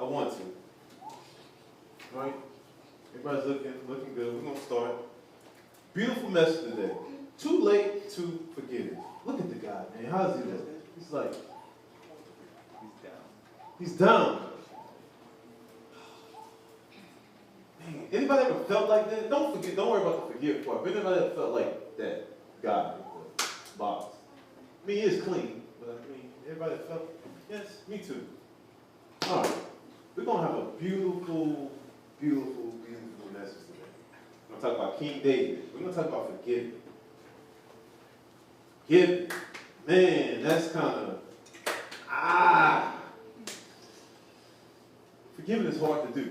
want to. All right? Everybody's looking good. We're going to start. Beautiful message today. Too late to forgive. Look at the guy, man. How does he look? He's like, he's down. Man, anybody ever felt like that? Don't worry about the forgive part. But anybody ever felt like that guy with the box? I mean, he is clean, but I mean, everybody felt, yes, me too. All right. We're going to have a beautiful, beautiful, beautiful message today. We're going to talk about King David. We're going to talk about forgiving. Forgiving. Man, that's kind of, forgiving is hard to do.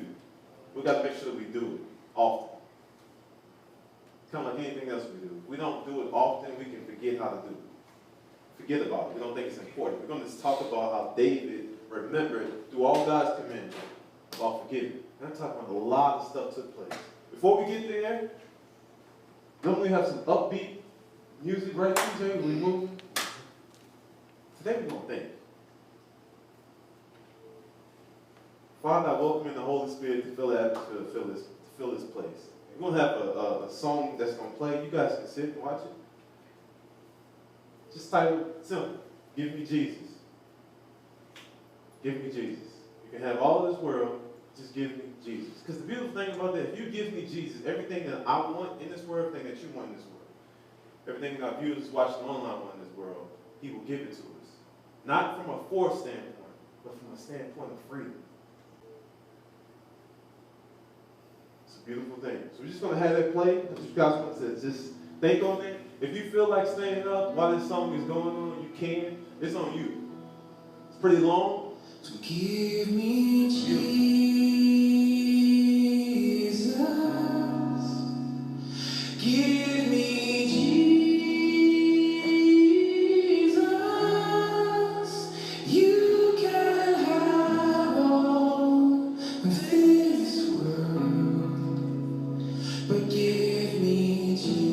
We got to make sure that we do it often. It's kind of like anything else we do. If we don't do it often, we can forget how to do it. Forget about it. We don't think it's important. We're going to talk about how David remembered through all God's commandments about forgiving. And I'm talking about a lot of stuff took place. Before we get there, normally we have some upbeat music, right? Today we move. Today we're going to think. Father, I welcome in the Holy Spirit to fill the atmosphere, to fill this place. We're going to have a song that's going to play. You guys can sit and watch it. Just title it simple. Give me Jesus. Give me Jesus. You can have all of this world, just give me Jesus. Because the beautiful thing about that, if you give me Jesus, everything that I want in this world, everything that you want in this world, everything that our viewers watching online want in this world, he will give it to us. Not from a forced standpoint, but from a standpoint of freedom. It's a beautiful thing. So we're just going to have that play. If you guys want to just think on it. If you feel like staying up while this song is going on, you can. It's on you. It's pretty long. So give me Jesus. Give me Jesus. You can have all this world, but give me Jesus.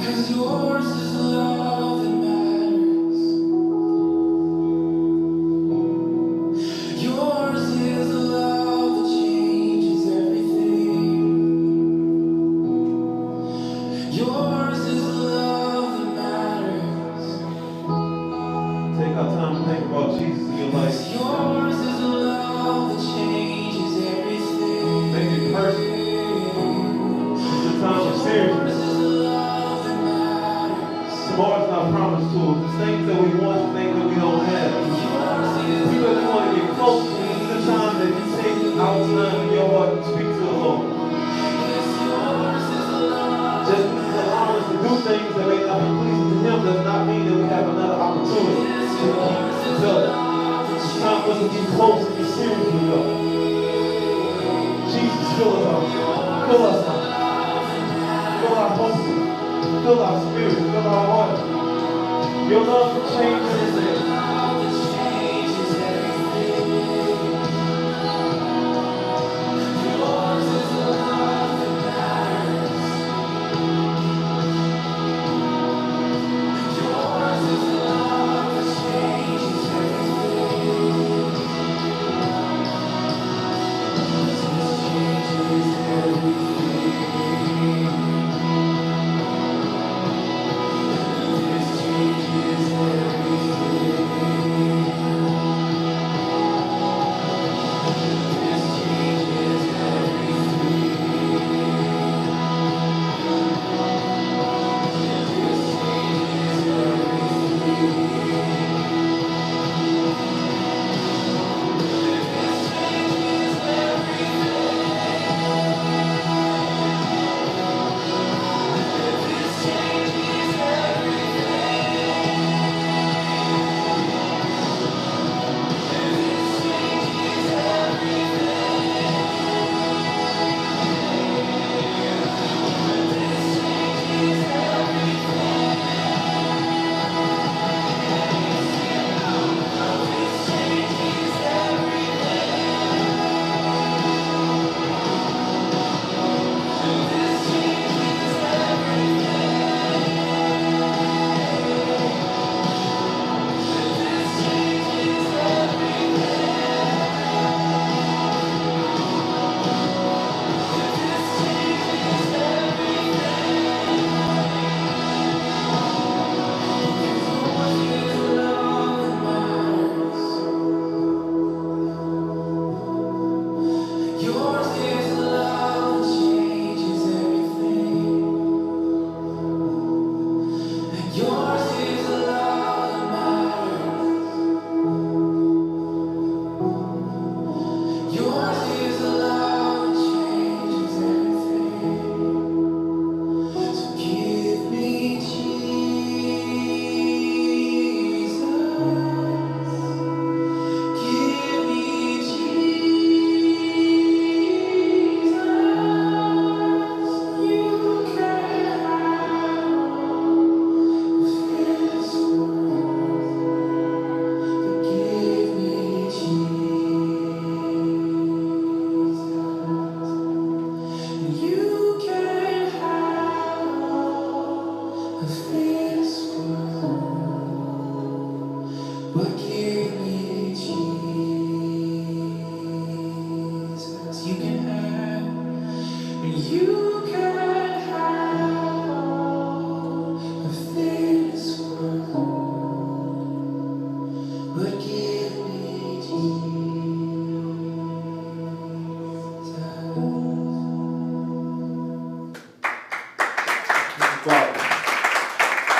yours is the love that matters. Yours is the love that changes everything. Yours is the love that matters. Take our time to think about Jesus in your life. Yours is the love that changes everything. Make it personal. It's a time of seriousness. Tomorrow's not promised to us. The things that we want, the things that we don't have. People that want to get close to you, it's the time that you take out time in your heart to speak to the Lord. Just allow us to do things that may not be pleasing to Him does not mean that we have another opportunity to keep each other. It's time for us to get close and get serious with God. Jesus, fill us up. Fill us up. Fill our hopes. Fill our spirit. Fill our heart. Your love will change everything.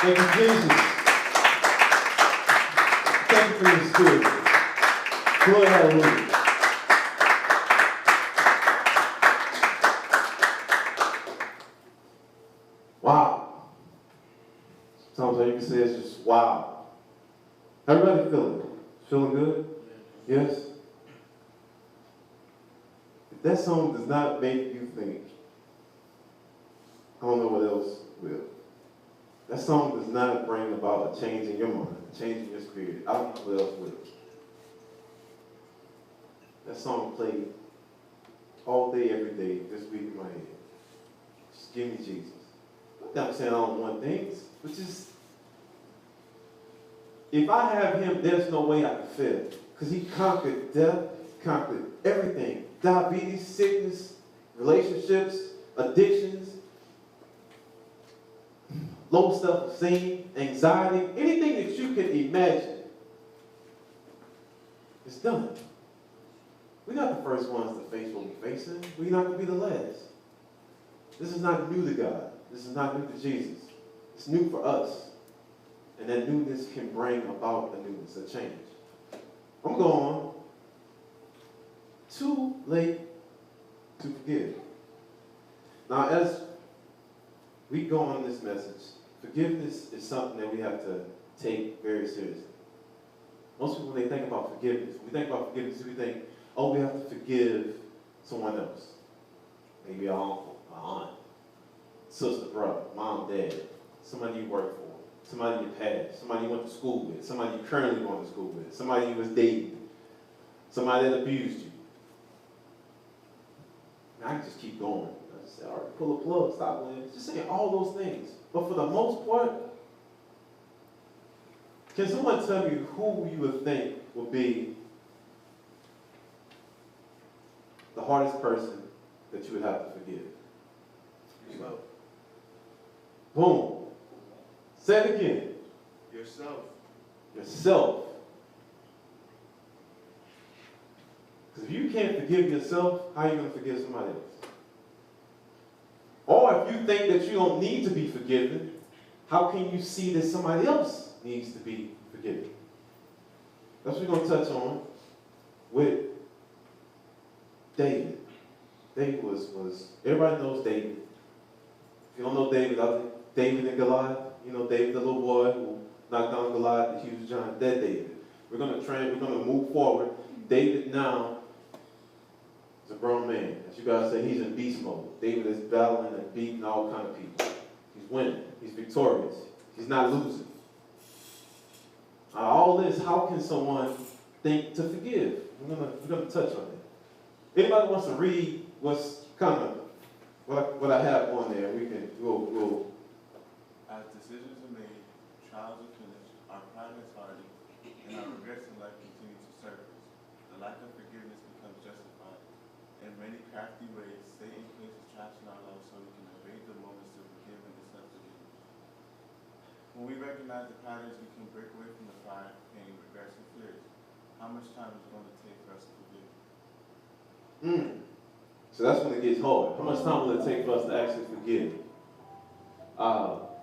Thank you, Jesus. Thank you for your spirit. Glory, hallelujah. Wow. Sometimes you can say it's just wow. Everybody feeling it? Feeling good? Yes? If that song does not make you think, I don't know what else will. That song does not bring about a change in your mind, a change in your spirit. I don't know what else will. That song played all day, every day, this week in my head. Just give me Jesus. I'm saying I don't want things, but just, if I have him, there's no way I can fail. Because he conquered death, conquered everything. Diabetes, sickness, relationships, addictions, low self-esteem, anxiety, anything that you can imagine. It's done. We're not the first ones to face what we're facing. We're not going to be the last. This is not new to God. This is not new to Jesus. It's new for us. And that newness can bring about a newness, a change. I'm going too late to forgive. Now, as we go on this message, forgiveness is something that we have to take very seriously. Most people, when they think about forgiveness, we think, oh, we have to forgive someone else. Maybe our uncle, our aunt, sister, brother, mom, dad, somebody you work for, somebody in your past, somebody you went to school with, somebody you're currently going to school with, somebody you was dating, somebody that abused you. I can just keep going. I just say, all right, pull a plug, stop playing. Just saying all those things. But for the most part, can someone tell me who you would think would be the hardest person that you would have to forgive? Yourself. Boom. Say it again. Yourself. Yourself. Because if you can't forgive yourself, how are you going to forgive somebody else? Or if you think that you don't need to be forgiven, how can you see that somebody else needs to be forgiven? That's what we're going to touch on with David. David was everybody knows David. If you don't know David, David and Goliath, you know David, the little boy who knocked down Goliath, the huge giant, that David. We're going to move forward. David now is a grown man. As you guys say, he's in beast mode. David is battling and beating all kind of people. He's winning. He's victorious. He's not losing. All this, how can someone think to forgive? We're gonna touch on it. Anybody wants to read what's kind of what I have on there? We'll. As decisions are made, trials are finished, our pride is hardened, and our regrets in life continue to surface. The lack of forgiveness becomes justified. In many crafty ways, Satan places traps in our lives so we can evade the moments to forgive and accept forgiveness. When we recognize the patterns, we can break away from the fire, pain, regrets, and fears. How much time is it going to take for us to forgive? So that's when it gets hard. How much time will it take for us to actually forgive? I'll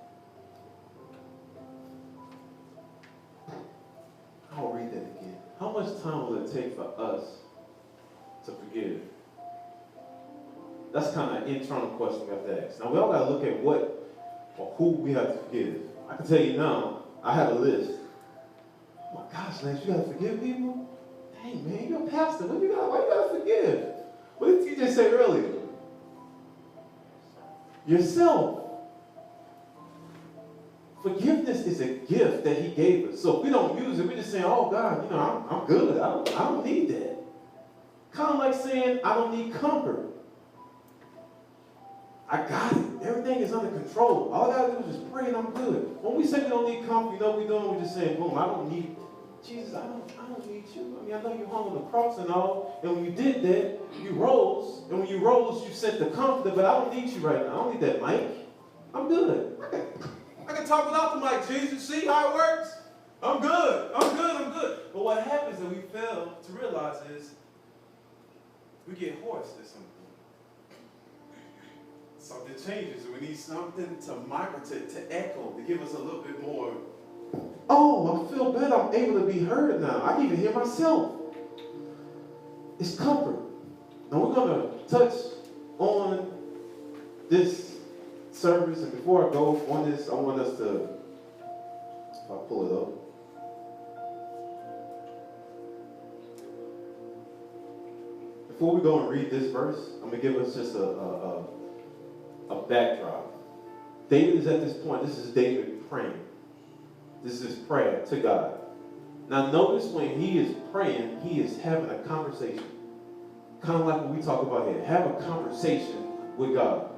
read that again. How much time will it take for us to forgive? That's kind of an internal question we have to ask. Now, we all got to look at what or who we have to forgive. I can tell you now, I have a list. Oh my gosh, Lance, you got to forgive people? Dang, man, you're a pastor. Why you got to forgive? What did you just say earlier? Yourself. Forgiveness is a gift that he gave us. So if we don't use it, we're just saying, oh God, I'm good. I don't need that. Kind of like saying, I don't need comfort. I got it. Everything is under control. All I got to do is just pray and I'm good. When we say we don't need comfort, you know what we're doing? We're just saying, boom, I don't need Jesus, I don't need you. I mean, I know you hung on the cross and all, and when you did that, you rose, and when you rose, you sent the comforter, but I don't need you right now. I don't need that mic. I'm good. I can talk without the mic, Jesus. See how it works? I'm good. But what happens that we fail to realize is we get hoarse at some point. Something changes, and we need something to migrate, to echo, to give us a little bit more. Oh, I feel better. I'm able to be heard now. I can even hear myself. It's comfort. Now we're going to touch on this service, and before I go on this, I want us to, if I pull it up. Before we go and read this verse, I'm going to give us just a backdrop. David is at this point. This is David praying. This is his prayer to God. Now notice when he is praying, he is having a conversation. Kind of like what we talk about here. Have a conversation with God.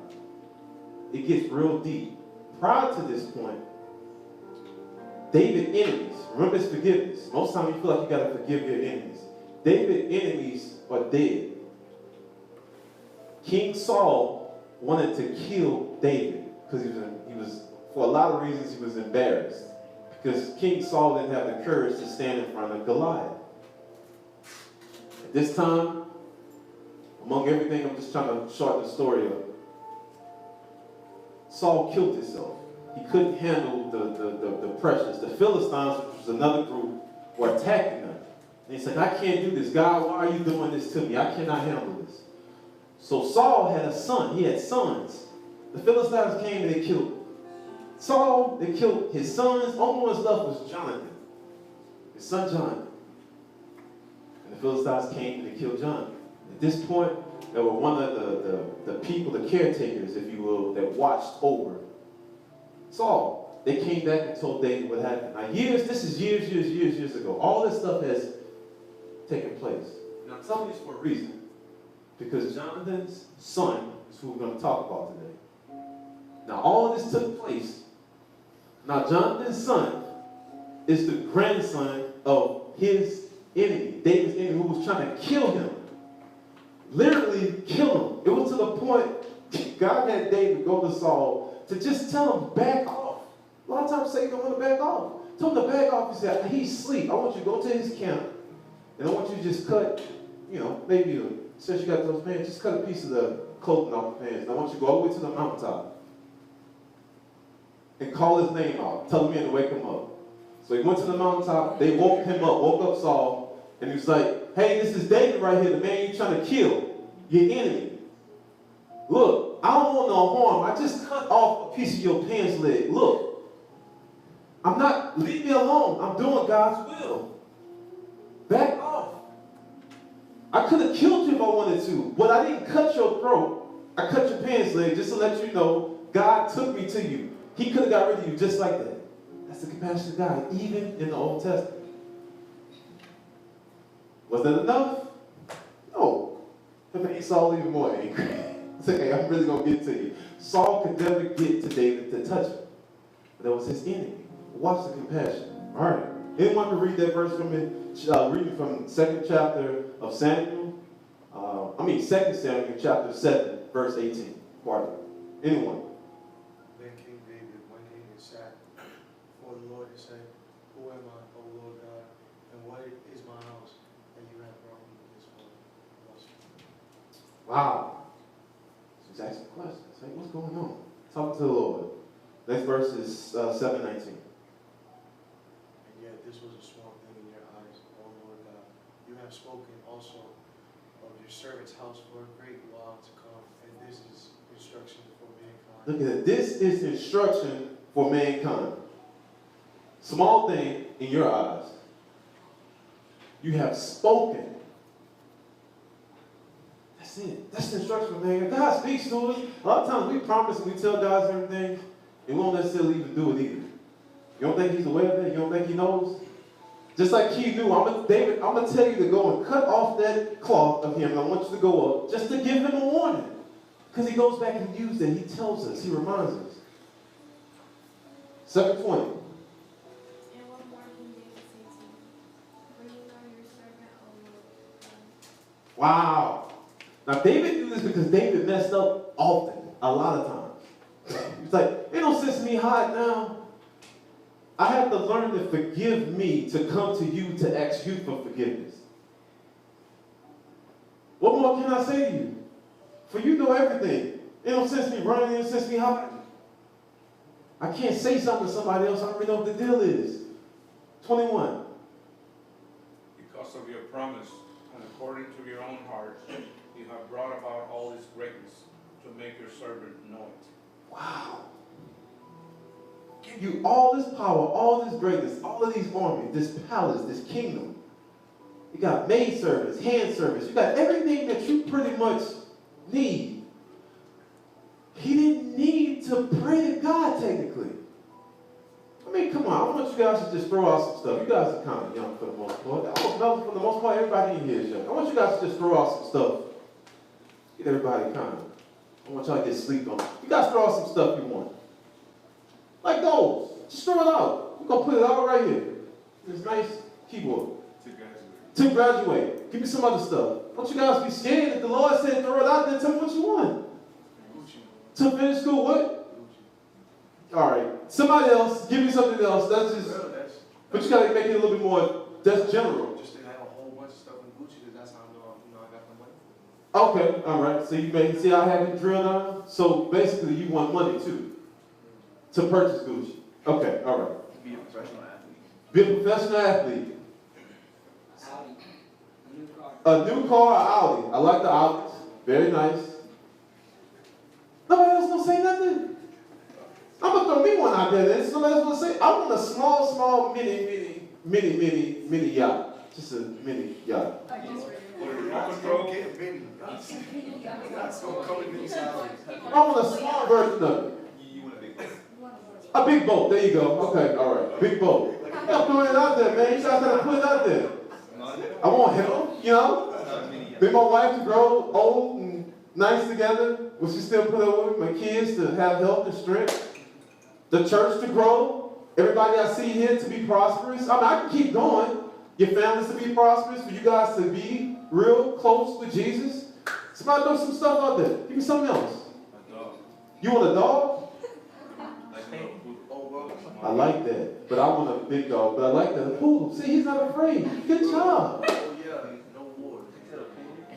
It gets real deep. prior to this point, David's enemies, remember it's forgiveness. Most times you feel like you got to forgive your enemies. David's enemies are dead. King Saul wanted to kill David because he was, for a lot of reasons, he was embarrassed. Because King Saul didn't have the courage to stand in front of Goliath. At this time, among everything, I'm just trying to shorten the story up. Saul killed himself. He couldn't handle the pressures. The Philistines, which was another group, were attacking him. And he said, I can't do this. God, why are you doing this to me? I cannot handle this. So Saul had a son. He had sons. The Philistines came and they killed him. Saul, they killed his sons. Only one left was Jonathan, his son Jonathan. And the Philistines came and they killed Jonathan. At this point, there were one of the people, the caretakers, if you will, that watched over Saul. They came back and told David what happened. Now this is years ago. All this stuff has taken place. Now I'm telling you this for a reason. Because Jonathan's son is who we're going to talk about today. Now all of this took place. Now Jonathan's son is the grandson of his enemy, David's enemy, who was trying to kill him. Literally kill him. It was to the point God had David go to Saul to just tell him, back off. A lot of times Satan don't want to back off. Tell him to back off. He said, he's asleep. I want you to go to his camp, and I want you to just cut, maybe, since you got those pants, just cut a piece of the clothing off the pants. And I want you to go all the way to the mountaintop and call his name out. Tell the men to wake him up. So he went to the mountaintop. They woke him up, woke up Saul, and he was like, hey, this is David right here, the man you're trying to kill, your enemy. Look, I don't want no harm. I just cut off a piece of your pants leg. Look, leave me alone. I'm doing God's will. Back off. I could have killed you if I wanted to, but I didn't cut your throat. I cut your pants leg just to let you know God took me to you. He could have got rid of you just like that. That's the compassion of God, even in the Old Testament. Was that enough? No. It made Saul even more angry. It's okay, I'm really going to get to you. Saul could never get to David to touch him. But that was his enemy. Watch the compassion. All right. Anyone can read that verse from me? Reading from 2nd chapter of Samuel. 2 Samuel chapter 7, verse 18. Pardon. Anyone? Then King David went in and sat before the Lord and said, who am I, O Lord God, and what is my house that you have brought me this far? Wow. She's asking questions. Hey, what's going on? Talk to the Lord. Next verse is 7:19. And yet this was a small thing in your eyes, O Lord God. You have spoken also of your servant's house for a great while to come, and this is instruction for mankind. Look at it. This is instruction for mankind. Small thing in your eyes. You have spoken. That's it. That's the instruction for mankind. God speaks to us. A lot of times we promise and we tell God certain things, and we won't necessarily even do it either. You don't think he's aware of that? You don't think he knows? Just like he knew, David, I'm going to tell you to go and cut off that cloth of him, and I want you to go up just to give him a warning. Because he goes back and uses it. He tells us. He reminds us. 7:20. And one more King David said to him, for you know your servant, O Lord God. Wow. Now, David knew this because David messed up often, a lot of times. He's like, ain't no sense in me hiding now. I have to learn to forgive me to come to you to ask you for forgiveness. What more can I say to you? For you know everything. Ain't no sense in me running, ain't no sense in me hiding. I can't say something to somebody else. I already know what the deal is. 21. Because of your promise, and according to your own heart, you have brought about all this greatness to make your servant know it. Wow. Give you all this power, all this greatness, all of these armies, this palace, this kingdom. You got maid service, hand service. You got everything that you pretty much need. He didn't need to pray to God, technically. I mean, come on. I want you guys to just throw out some stuff. You guys are kind of young for the most part. For the most part, everybody in here is young. I want you guys to just throw out some stuff. Get everybody kind of. I want y'all to get sleep on. You guys throw out some stuff you want. Like those. Just throw it out. We're going to put it all right here. This nice keyboard. To graduate. To graduate. Give me some other stuff. Don't you guys be scared if the Lord said throw it out there, tell me what you want. To finish school, what? All right. Somebody else, give me something else. That's just, but you got to make it a little bit more, that's general. Just to have a whole bunch of stuff in Gucci, because that's how I know, I got the money. Okay, all right. So you may see I have it drilled down. So basically you want money too to purchase Gucci. Okay, all right. Be a professional athlete. Be a professional athlete. Audi. New car. A new car, or Audi. I like the Audis. Very nice. Nobody else gonna say nothing? I'm gonna throw me one out there then. Somebody else gonna say, I want a small, mini yacht. Just a mini yacht. Get Vinny. That's going to come in these houses. I want a small version of it. You want a big boat. A big boat. There you go. Okay, all right. Big boat. I'm throwing it out there, man. You guys gotta put it out there. I want help, you know? Be my wife to grow old and nice together. Will she still put up with me? My kids to have health and strength. The church to grow. Everybody I see here to be prosperous. I mean, I can keep going. Your families to be prosperous. For you guys to be real close with Jesus. Somebody throw some stuff out there. Give me something else. A dog. You want a dog? Like a little poodle. Oh, bro. I like that. But I want a big dog. But I like that. A poodle. See, he's not afraid. Good job. Oh, yeah, no war.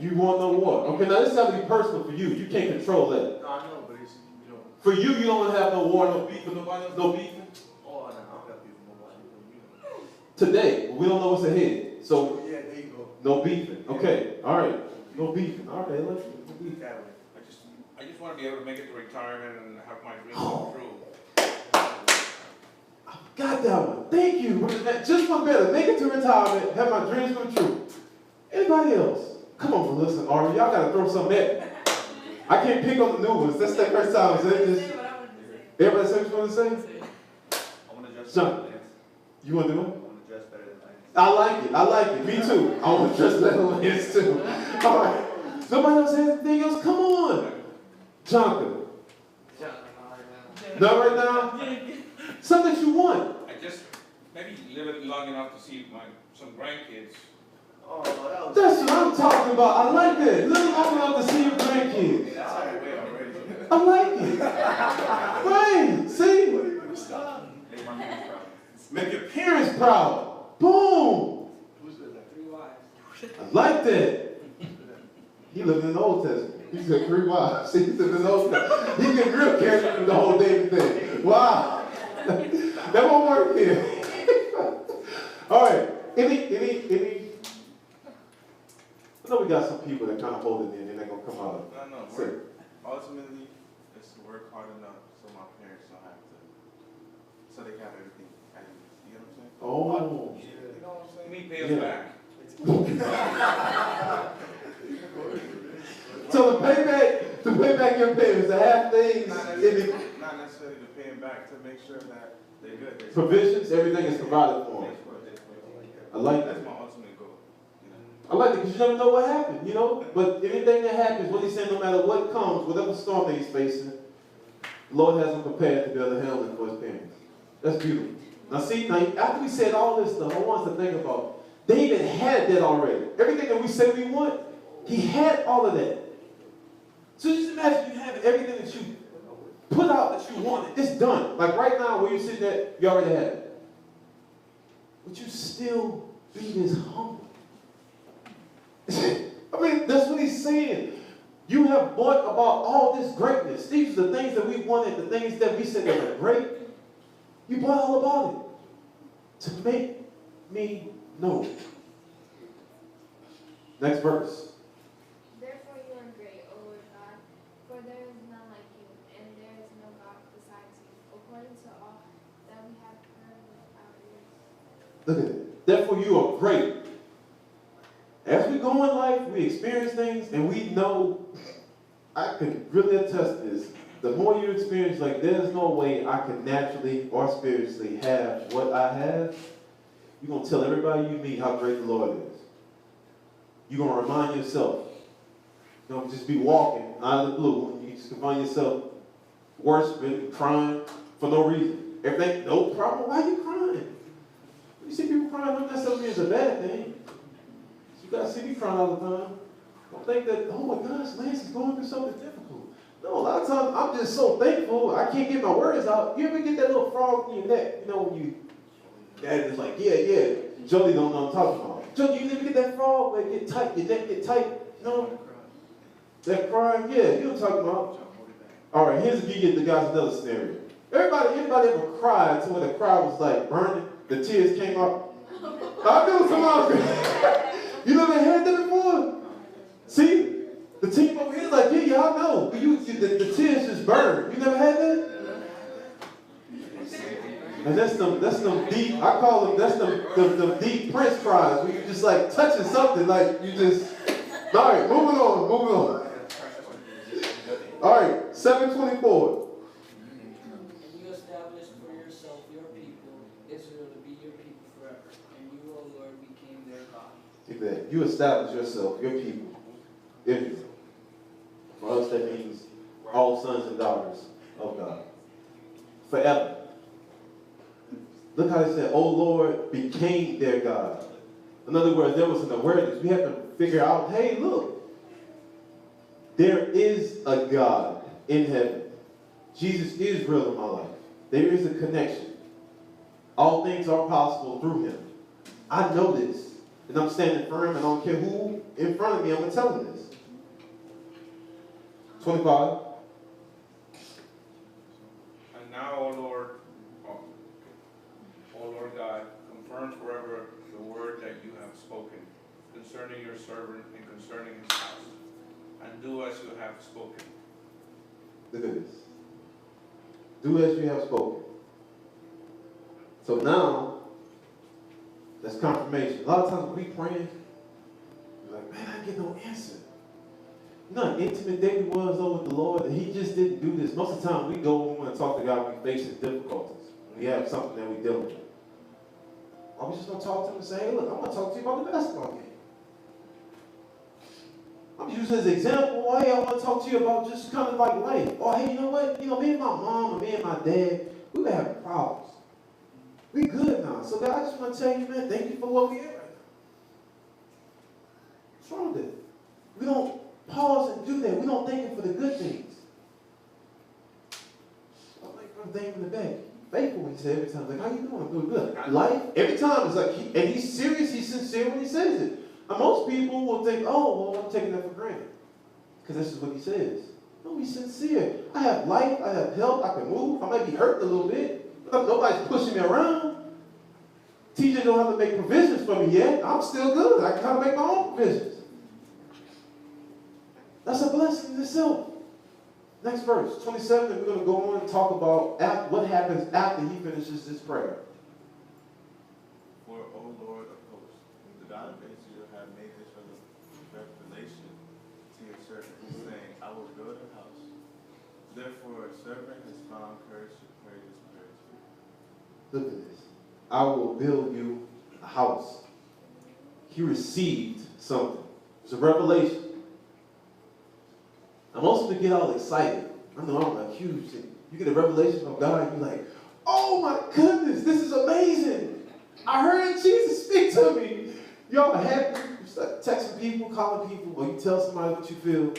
You want no war. Okay, now this has to be personal for you. You can't control that. No, I know, but it's, you know. For you don't want to have no war, no beef with nobody else, no beefing. Oh, no, I don't got people nobody, you know. Today, we don't know what's ahead. So, Yeah, there you go. no beefing. Okay, all right. No beefing. All right, let's no beefing. That way. I just want to be able to make it to retirement and have my dreams come true. Got that one. Thank you. Just one better. Make it to retirement. Have my dreams come true. Anybody else? Come on, Melissa and Ari. Y'all got to throw something at me. I can't pick on the new ones. That's their first time. So they just, everybody say what you want to say? I want to dress John. better than Lance. You want to do I it? want to dress better than Lance. I like it. I like it. Me too. I want to dress better than Lance too. All right. Nobody else has anything else? Come on. Jonathan. Not right now? Something that you want. I just maybe live it long enough to see some grandkids. Oh, that was. That's what I'm talking about. I like that. Living long enough to see your grandkids. That's how you wait already. I like it. Right. See? Make my parents proud. Make your parents proud. Boom. Who's that? 3 wives. I like that. He lived in the Old Testament. He said 3 wives. See, he lived in the Old Testament. He get real character in the whole David thing. Wow. That won't work here. All right. Any. I know we got some people that kind of hold it in and they're going to come out. No. Say. Ultimately, it's to work hard enough so my parents don't have to, so they have everything at ease. You know what I'm saying? Oh. You know what I'm You saying? mean pay us Yeah. back? So to pay back your parents, to have things Not necessarily to pay them back, to make sure that they're good. They're provisions, everything is provided for them. I like that. That's my ultimate goal. You know? I like it because you never know what happened, you know? But anything that happens, what he's saying, no matter what comes, whatever storm that he's facing, the Lord has him prepared to be able to handle it for his parents. That's beautiful. Now see, after we said all this stuff, I want us to think about, David had that already. Everything that we say we want, he had all of that. So just imagine you have everything that you put out that you wanted. It's done. Like right now, where you're sitting at, you already have it. But you still be this humble. I mean, that's what he's saying. You have brought about all this greatness. These are the things that we wanted, the things that we said that were great. You brought all about it to make me know. Next verse. Therefore you are great, O Lord God, for there is none like you, and there is no God besides you, according to all that we have heard with our ears. Look at it. Therefore you are great. As we go in life, we experience things, and we know, I can really attest to this. The more you experience, like there's no way I can naturally or spiritually have what I have. You're going to tell everybody you meet how great the Lord is. You're going to remind yourself. You don't just be walking out of the blue and you just find yourself worshiping, crying for no reason. everything, no problem. Why are you crying? You see people crying, don't necessarily mean it's a bad thing. You guys see me crying all the time. Don't think that, oh my gosh, Lance is going through something difficult. No, a lot of times I'm just so thankful I can't get my words out. You ever get that little frog in your neck? You know, when you, dad is like, yeah. Jody don't know what I'm talking about. Jody, you ever get that frog where it get tight, your neck get tight? You know? That crying? Yeah, you know what I'm talking about. All right, here's give you the guys another scenario. Anybody ever cried to when the crowd was like burning, the tears came out? I know some of you never had that before? See? The team over here is like, yeah, y'all know. But the tears just burn. You never had that? And that's them deep, I call them, that's them deep Prince cries, where you just like touching something, like you just, all right, moving on. All right, 7:24. And you established for yourself your people, Israel, to be your people forever. And you, O Lord, became their God. Take that. You establish yourself, your people, Israel. For us, that means all sons and daughters of God. Forever. Look how it said, O Lord became their God. In other words, there was an awareness. We have to figure out, hey, look, there is a God in heaven. Jesus is real in my life. There is a connection. All things are possible through him. I know this. And I'm standing firm, and I don't care who in front of me, I'm going to tell them this. 25. And now, O Lord God, confirm forever the word that you have spoken concerning your servant and concerning his house, and do as you have spoken. Look at this. Do as you have spoken. So now, that's confirmation. A lot of times when we praying, we're like, man, I get no answer. You know how intimate David was though with the Lord, that he just didn't do this. Most of the time we go when we want to talk to God, we face difficulties. We have something that we deal with. Are we just going to talk to him and say, hey, look, I'm going to talk to you about the basketball game. I'm using this example. Well, hey, I want to talk to you about just kind of like life. Or, hey, you know what? You know, me and my mom and me and my dad, we've been having problems. We good now. So, God, I just want to tell you, man, thank you for what we have right now. What's wrong with it? We don't pause and do that. We don't thank him for the good things. I'm like, I'm thanking him in the back. Faithful when he says every time, like, how you doing? I'm doing good. Life, every time, it's like, and he's serious, he's sincere when he says it. And most people will think, oh, well, I'm taking that for granted. Because this is what he says. No, he's sincere. I have life, I have health, I can move. I might be hurt a little bit, but nobody's pushing me around. TJ don't have to make provisions for me yet. I'm still good. I can kind of make my own provisions. That's a blessing in itself. Next verse, 27, and we're going to go on and talk about what happens after he finishes this prayer. For, O Lord of hosts, the God of Israel have made this revelation to your servant, saying, I will build a house. Therefore a servant has found courage to pray this prayer to you. Look at this. I will build you a house. He received something. It's a revelation. And most people get all excited. I know I'm a huge thing. You get a revelation from God, and you're like, oh my goodness, this is amazing. I heard Jesus speak to me. Y'all are happy. You start texting people, calling people, or you tell somebody what you feel.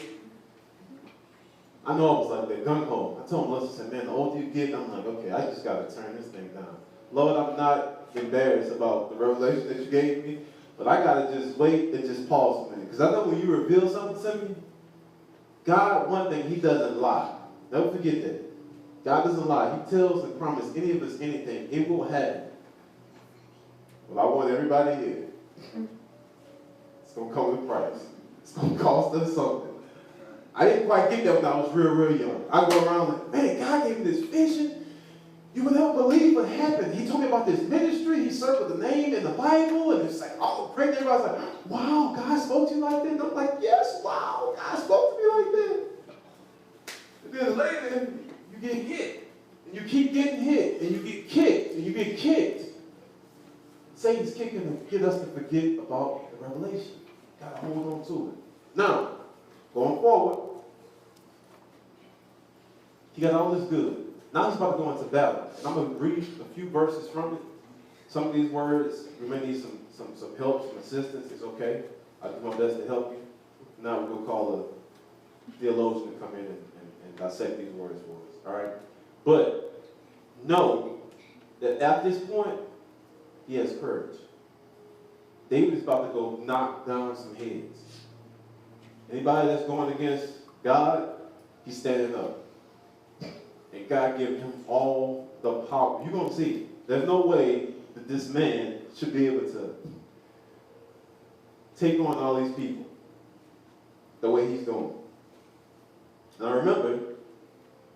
I know I was like that, gung ho. I told Melissa, I said, man, the older you get, I'm like, okay, I just got to turn this thing down. Lord, I'm not embarrassed about the revelation that you gave me, but I got to just wait and just pause a minute. Because I know when you reveal something to me, God, one thing, he doesn't lie. Don't forget that. God doesn't lie. He tells and promises any of us anything. It will happen. Well, I want everybody here. It's going to come with a price. It's going to cost us something. I didn't quite get that when I was real young. I go around like, man, God gave me this vision. You would never believe what happened. He told me about this ministry. He circled the name in the Bible, and it's like, oh, great. Everybody's like, wow, God spoke to you like that? And I'm like, yes, wow, God spoke to me like that. And then later, you get hit, and you keep getting hit, and you get kicked, and you get kicked. Satan's kicking to get us to forget about the revelation. Got to hold on to it. Now, going forward, he got all this good. Now he's about to go into battle. And I'm going to read a few verses from it. Some of these words, we may need some help, some assistance. It's okay. I do my best to help you. Now we're going to call a theologian to come in and dissect these words for us. All right? But know that at this point, he has courage. David is about to go knock down some heads. Anybody that's going against God, he's standing up. And God gave him all the power. You're going to see, there's no way that this man should be able to take on all these people the way he's going. Now remember,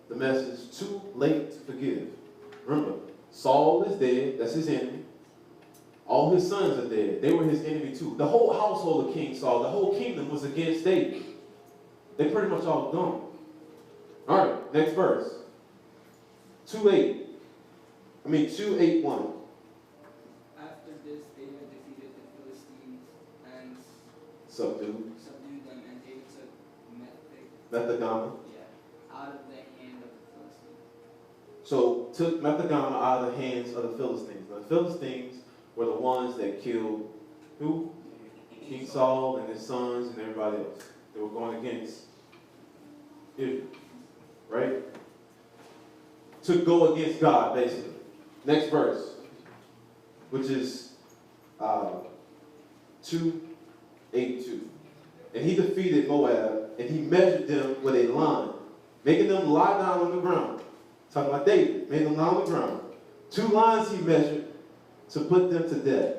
the message, too late to forgive. Remember, Saul is dead, that's his enemy. All his sons are dead. They were his enemy too. The whole household of King Saul, the whole kingdom was against David. They pretty much all gone. All right, next verse. 2:8. 2:8:1. After this, David defeated the Philistines and Subdue. subdued them, and David took Methagama. out of the hand of the Philistines. So took Methagama out of the hands of the Philistines. Now, the Philistines were the ones that killed who? King Saul and his sons and everybody else. They were going against Israel. Right? To go against God, basically. Next verse, which is 2:8:2. And he defeated Moab, and he measured them with a line, making them lie down on the ground. Talking about David, made them lie on the ground. 2 lines he measured to put them to death,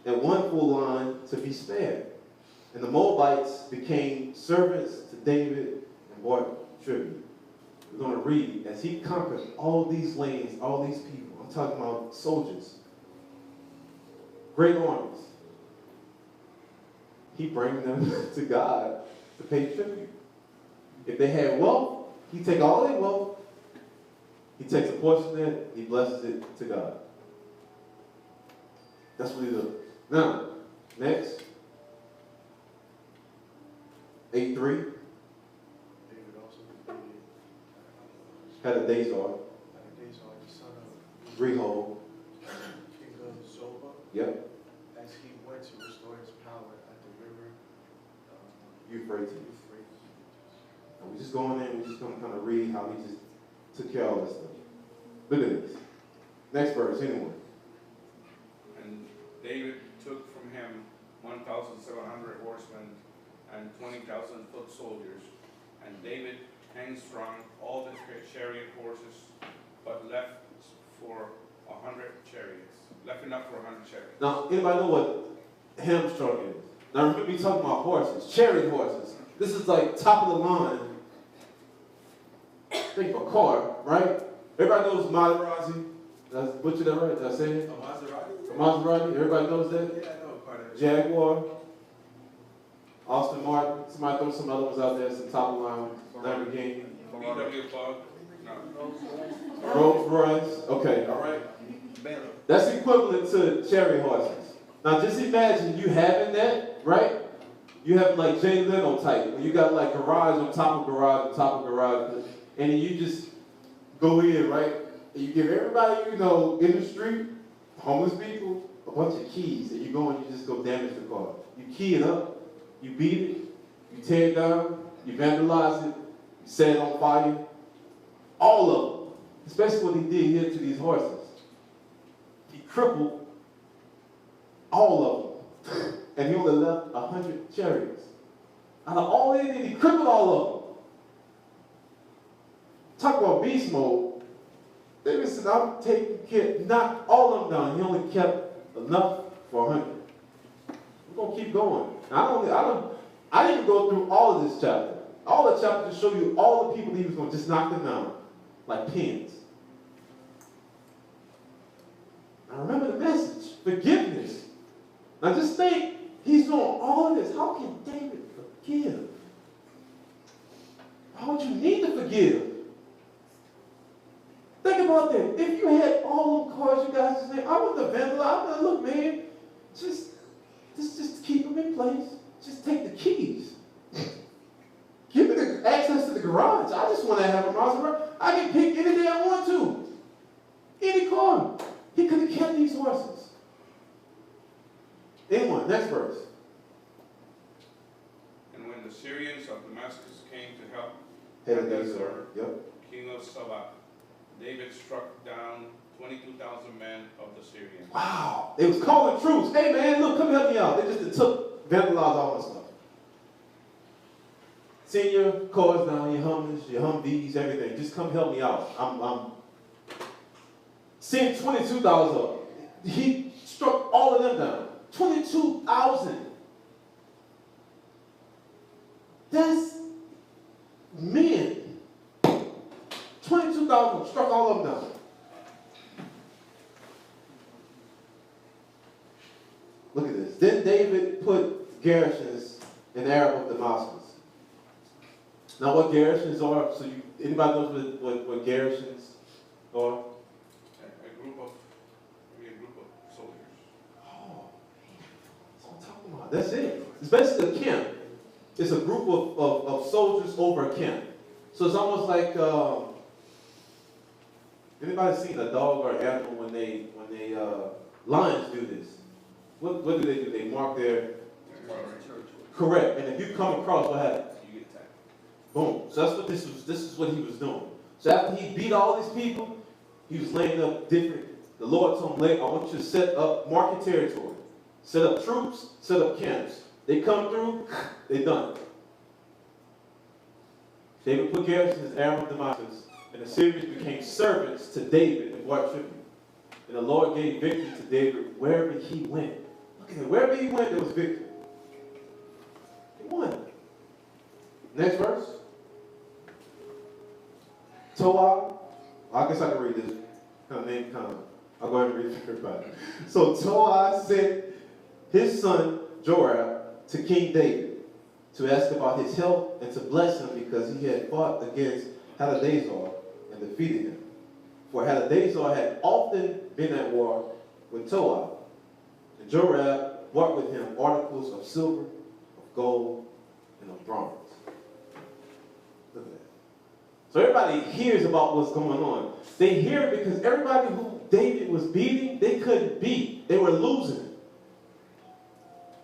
and 1 full line to be spared. And the Moabites became servants to David and brought tribute. We're going to read as he conquered all these lands, all these people. I'm talking about soldiers, great armies. He brings them to God to pay tribute. If they had wealth, he take all their wealth, he takes a portion of it, he blesses it to God. That's what he does. Now, next. 8:3. David also defeated Had a Dazar, Hadadezar, the son of Rehob. King of Zobah, Yep. as he went to restore his power at the river Euphrates. Euphrates. And we're just going in, we're just going to kind of read how he just took care of all this stuff. Look at this. Next verse, anyone. And David took from him 1,700 horsemen and 20,000 foot soldiers. And David hamstrung all the chariot horses, but left for 100 chariots. Left enough for 100 chariots. Now, anybody know what hamstrung is? Now, remember me talking about horses, chariot horses. This is like top of the line. Think of a car, right? Everybody knows Maserati. Did I butcher that right? Did I say it? A Maserati? A Maserati. Everybody knows that. Yeah, I know a car that is. Jaguar. Austin Martin. Somebody throw some other ones out there. Some top of the line. Lamborghini. VW Bug. No. Rolls Royce. Okay, all right. That's equivalent to chariot horses. Now just imagine you having that, right? You have like Jay Leno type, when you got like garage on top of garage on top of garage, and then you just go in, right? And you give everybody you know in the street, homeless people, a bunch of keys, and you go and you just go damage the car. You key it up, you beat it, you tear it down, you vandalize it, you set it on fire. All of them, especially what he did here to these horses. He crippled all of them. And he only left 100 chariots. Out of all they did, he crippled all of them. Talk about beast mode. David said, I'm taking care, knock all of them down. He only kept enough for 100. We're going to keep going. Now, I didn't go through all of this chapter. All the chapter to show you all the people he was going to just knock them down like pins. Now remember the message, forgiveness. Now just think, he's doing all of this. How can David forgive? Why would you need to forgive? Think about that. If you had all those cars you guys just named, I wouldn't have vandalized. I would have, look, man, just keep them in place. Just take the keys. Give me the access to the garage. I just want to have a Maserati. I can pick any day I want to. Any corner. He could have kept these horses. Anyone, next verse. And when the Syrians of Damascus came to help Hadadezar. Yep. king of Sabah, David struck down 22,000 men of the Syrians. Wow. They was calling troops. Hey man, look, come help me out. They just took, vandalized all my stuff. Send your cars down, your Hummers, your Humvees, everything. Just come help me out. I'm send 22,000 up. He struck all of them down. 22,000. That's men. 22,000 struck all of them down. Look at this. Then David put garrisons in the area of Damascus. Now, what garrisons are? So, anybody knows what garrisons are? A group of soldiers. Oh, that's what I'm talking about. That's it. It's basically a camp. It's a group of soldiers over a camp. So it's almost like anybody seen a dog or an animal when they lions do this? What do? They mark their correct. And if you come across, what happens? You get attacked. Boom. So that's what this was. This is what he was doing. So after he beat all these people, he was laying up different. The Lord told him, I want you to set up market territory, set up troops, set up camps. They come through, they done. David put garrisons in Aram of Damascus, and the Syrians became servants to David and brought tribute. And the Lord gave victory to David wherever he went. Look at it. Wherever he went, there was victory. He won. Next verse. Toah. I guess I can read this. I'll go ahead and read it for everybody. So Toah sent his son Joab to King David to ask about his health and to bless him because he had fought against Hadadezar and defeated him. For Hadadezar had often been at war with Toah. And Joab brought with him articles of silver, of gold, and of bronze. Look at that. So everybody hears about what's going on. They hear it because everybody who David was beating, they couldn't beat. They were losing.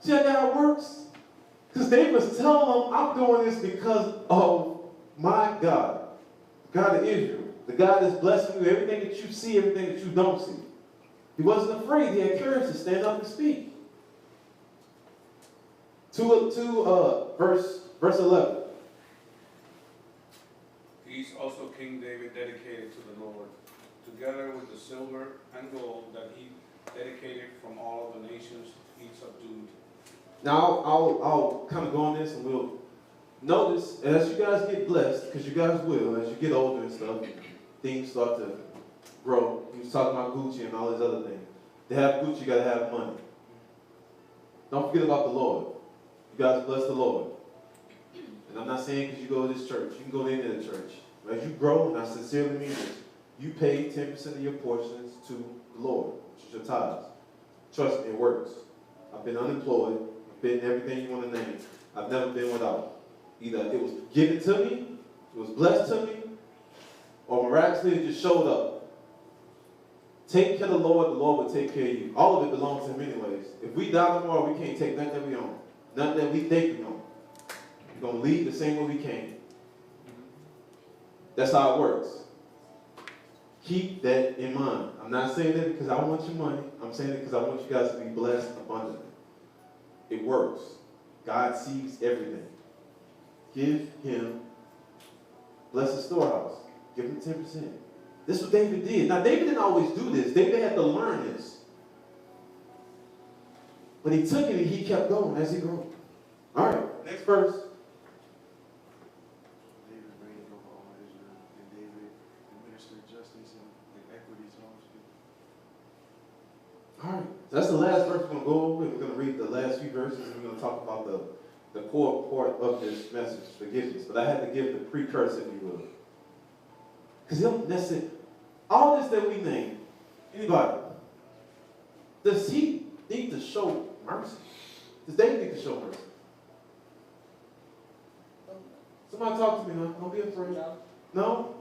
See how it works? Because David was telling them, I'm doing this because of my God, the God of Israel, the God that's blessing you, everything that you see, everything that you don't see. He wasn't afraid. He had courage to stand up and speak. Verse 11. These also King David dedicated to the Lord, together with the silver and gold that he dedicated from all of the nations he subdued. Now, I'll kind of go on this and we'll notice as you guys get blessed, because you guys will, as you get older and stuff, things start to grow. He was talking about Gucci and all these other things. To have Gucci, you got to have money. Don't forget about the Lord. You guys bless the Lord. And I'm not saying because you go to this church. You can go to any other church. As you grow, and I sincerely mean this, you pay 10% of your portions to the Lord, which is your tithes. Trust me, it works. I've been unemployed. I've been everything you want to name. I've never been without. Either it was given to me, it was blessed to me, or miraculously it just showed up. Take care of the Lord will take care of you. All of it belongs to him anyways. If we die tomorrow, we can't take nothing that we own. Nothing that we think we own. We're going to leave the same way we came. That's how it works. Keep that in mind. I'm not saying that because I want your money. I'm saying it because I want you guys to be blessed abundantly. It works. God sees everything. Give him, bless the storehouse. Give him 10%. This is what David did. Now, David didn't always do this. David had to learn this. But he took it and he kept going as he grew. All right, next verse. David reigned over all Israel, and David administered justice and equity to all people. All right, so that's the last verse we're going to go over. We're going to read the last few verses, and we're going to talk about the core part of this message, forgiveness. But I had to give the precursor, if you will. Because that's it. All this that we name, anybody, does he need to show mercy? Does David need to show mercy? Somebody talk to me now. Don't be afraid. No. No?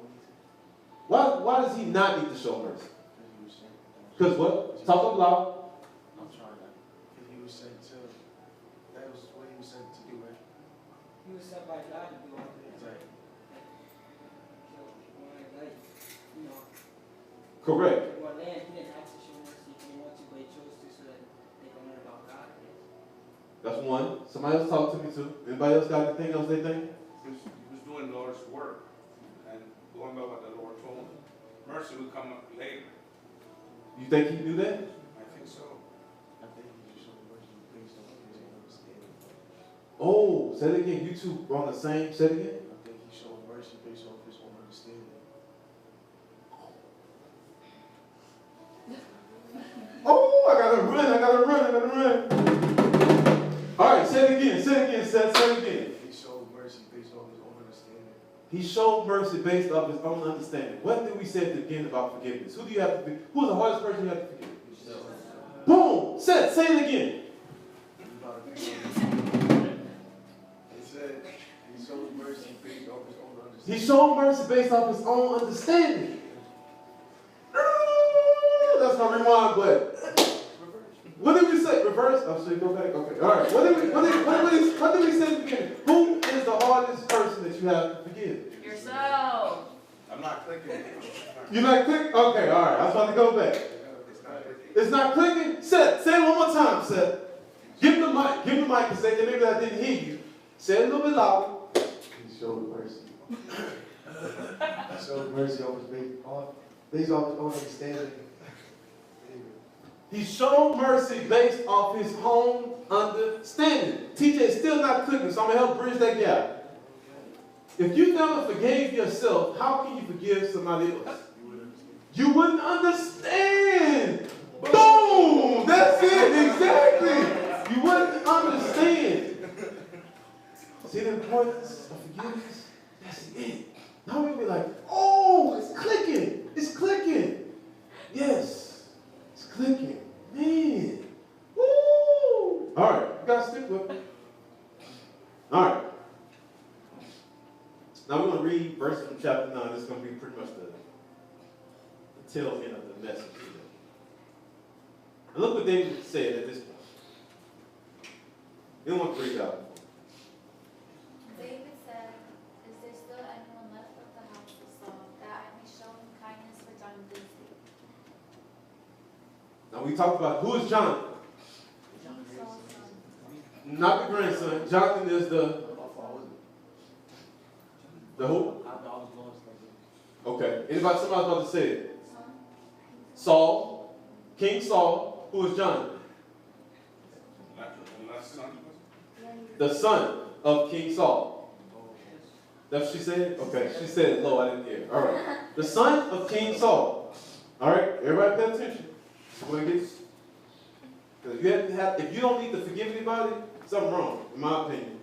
Why does he not need to show mercy? Because he was sent. Because what? Talk up loud. I'm sorry, because he was sent to, that was what he was sent to do, right? He was sent by God to do all this. Exactly. So, like, you know, Correct. well, land, he didn't have to show mercy if he wanted to, but he chose to so that they can learn about God. That's one. Somebody else talk to me too. Anybody else got anything else they think? He was doing the Lord's work and going by what the Lord told him. Mercy will come up later. You think he knew that? I think so. I think he just showed mercy based on his own understanding. Oh, say it again. You two are on the same. Say it again. I think he showed mercy based off his own understanding. Oh, I gotta run. All right, say it again, Seth, say it again. He showed mercy based off his own understanding. He showed mercy based off his own understanding. What did we say at the beginning about forgiveness? Who do you have to be? Who's the hardest person you have to forgive? Boom! Seth, say it again. He said he showed mercy based off his own understanding. He showed mercy based off his own understanding. That's my rewind button. What did we say? Reverse? Oh, should we go back? Okay. All right. What did we say at the beginning? Who is the hardest person that you have to forgive? Yourself. I'm not clicking. You not clicking? Okay. All right. I was about to go back. It's not clicking? Seth, say it one more time, Seth. Give him the mic. Give him the mic and say, maybe I didn't hear you. Say it a little bit louder. He showed mercy. He showed mercy based off his own understanding. He showed mercy based off his own understanding. TJ is still not clicking, so I'm going to help bridge that gap. If you never forgave yourself, how can you forgive somebody else? You wouldn't understand. Boom! That's it, exactly. You wouldn't understand. See the importance of forgiveness? That's it. Now we'll be like, oh, it's clicking. It's clicking. Yes, it's clicking. Man. Woo! All right, you got to stick with me. All right. Now we're going to read verses from chapter 9. This is going to be pretty much the tail end of the message. And look what David said at this point. He don't want to read it out. David said, "Is there still anyone left of the house of Saul, that I may show him kindness for Jonathan's sake?" Now we talked about who is Jonathan. King Saul's son. Not the grandson. Jonathan is the who? Okay. Anybody, somebody's about to say it. Saul, King Saul, who is Jonathan? The son of King Saul. That's what she said? Okay, she said it low, I didn't hear. All right. The son of King Saul. All right, everybody pay attention. Because if you don't need to forgive anybody, something wrong, in my opinion.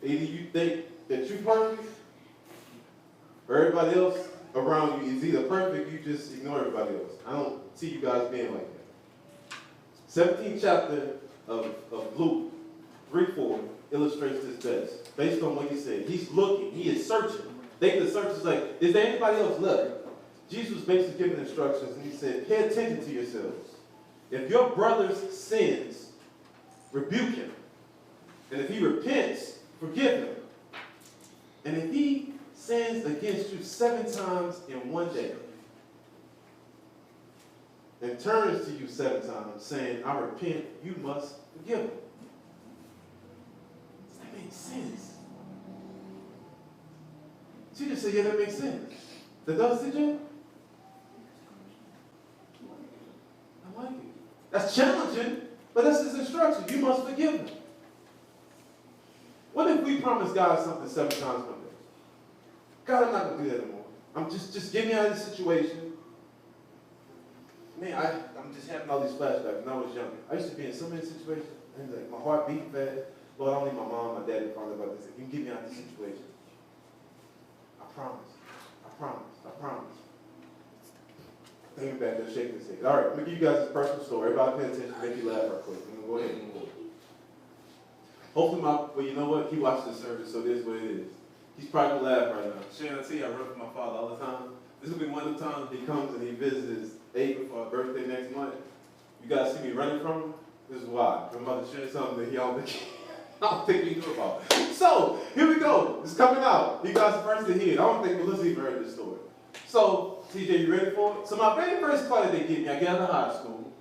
Either you think that you're perfect, or everybody else around you is either perfect, you just ignore everybody else. I don't see you guys being like that. 17th chapter of Luke 3:4 illustrates this best. Based on what he said. He's looking, he is searching. David searches like, is there anybody else left? Jesus was basically giving instructions and he said, pay attention to yourselves. If your brother sins, rebuke him. And if he repents, forgive him. And if he sins against you 7 times in one day, and turns to you 7 times, saying, I repent, you must forgive him. Does that make sense? She just said, yeah, that makes sense. That does, CJ? I like it. That's challenging, but that's his instruction. You must forgive him. What if we promise God something 7 times one day? God, I'm not going to do that anymore. I'm just get me out of this situation. Man, I'm just having all these flashbacks when I was younger. I used to be in so many situations, and like my heart beating fast. Lord, I don't need my mom, my dad to find out about this. You can get me out of this situation. I promise. I promise. I promise. Thinking back there, shaking his head. All right, let me give you guys this personal story. Everybody pay attention, make you laugh real quick. I'm going to go ahead and move on. Hopefully well, you know what? He watched the service, so this is what it is. He's probably going to laugh right now. Sharon, I tell you, I run for my father all the time. This will be one of the times he comes and he visits Ava for her birthday next month. You guys see me running from him? This is why. I'm about to share something that he don't think, I don't think he knew about. So, here we go. It's coming out. You guys are first to hear it. I don't think Melissa even heard this story. So, TJ, you ready for it? So my very first car that they gave me, I got out of high school,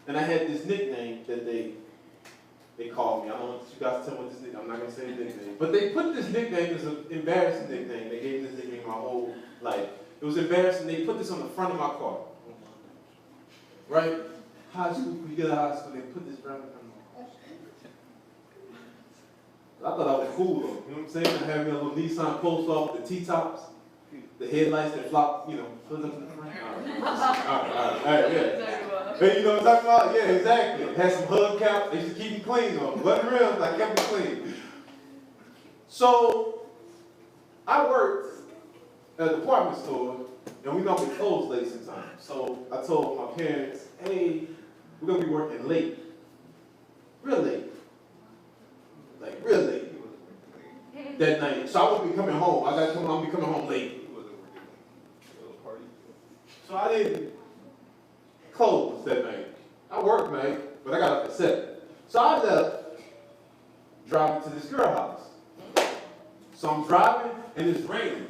and I had this nickname that they called me. I don't want you guys to tell me what this nickname, I'm not going to say the nickname. But they put this nickname as an embarrassing nickname. They gave me this nickname my whole life. It was embarrassing. They put this on the front of my car. Right? High school, when you get out of high school, they put this right in front of my car. I thought I was cool though. You know what I'm saying? I had me a little Nissan post off with the T-tops, the headlights that flop, you know, flip up in the front. All right, yeah. Hey, you know what I'm talking about? Yeah, exactly. Had some hubcaps. They used to keep them clean though. Wasn't real, I kept them clean. So, I worked at a department store, and we normally close late sometimes. So, I told my parents, hey, we're going to be working late. Real late. Like, real late. That night. So, I won't be coming home. I'm going to be coming home late. So, I didn't close that night. I worked night, but I got up at 7. So, I left driving to this girl house. So, I'm driving, and it's raining.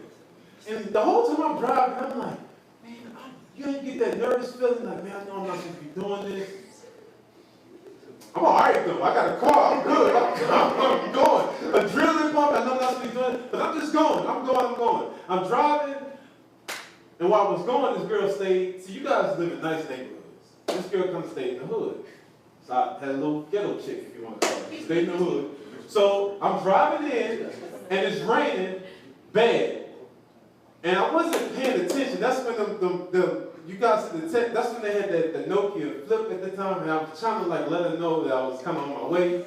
And the whole time I'm driving, I'm like, man, you ain't get that nervous feeling like, man, I know I'm not supposed to be doing this. I'm all right, though. I got a car. I'm good. I'm going. Adrenaline pump. I know I'm not supposed to be doing it, but I'm just going. I'm going. I'm driving, and while I was going, this girl stayed. See, you guys live in nice neighborhoods. This girl comes to stay in the hood. So I had a little ghetto chick, if you want to call it. Stay in the hood. So I'm driving in, and it's raining bad. And I wasn't paying attention. That's when you guys see the tech, that's when they had the Nokia flip at the time, and I was trying to like let her know that I was kind of on my way.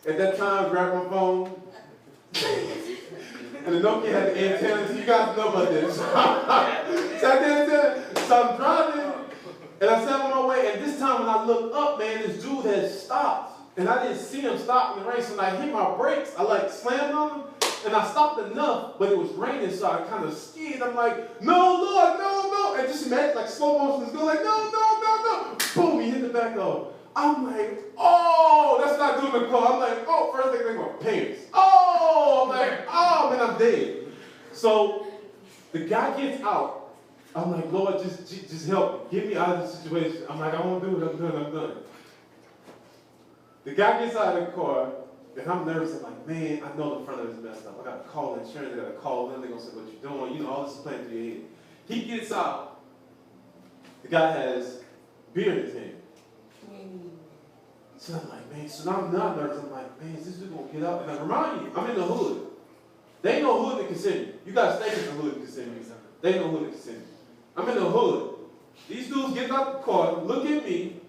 At that time, I grabbed my phone, and the Nokia had the antenna, so you guys know about this. So I did antenna. So I'm driving, and I said on my way, and this time when I looked up, man, this dude had stopped, and I didn't see him stop in the rain, so when I hit my brakes, I like slammed on him. And I stopped enough, but it was raining, so I kind of skied. I'm like, no, Lord, no. And just imagine, like, slow motion is going like, no. Boom, he hit the back of. I'm like, oh, that's not doing the car. I'm like, oh, first thing I think about pants. Oh, I'm like, oh, man, I'm dead. So the guy gets out. I'm like, Lord, just help me. Get me out of this situation. I'm like, I won't do it. I'm done. The guy gets out of the car. And I'm nervous, I'm like, man, I know the front of it's messed up. I gotta call insurance, I gotta call them, they're gonna say what you're doing. You know, all this is playing through your head. He gets out, the guy has beer in his hand. So I'm like, man, so now I'm not nervous. I'm like, man, is this dude gonna get out? And I remind you, I'm in the hood. They ain't no hood that can send me. You guys think it's the hood that can send me. They ain't no hood that can send me. I'm in the hood. These dudes get out the car, look at me,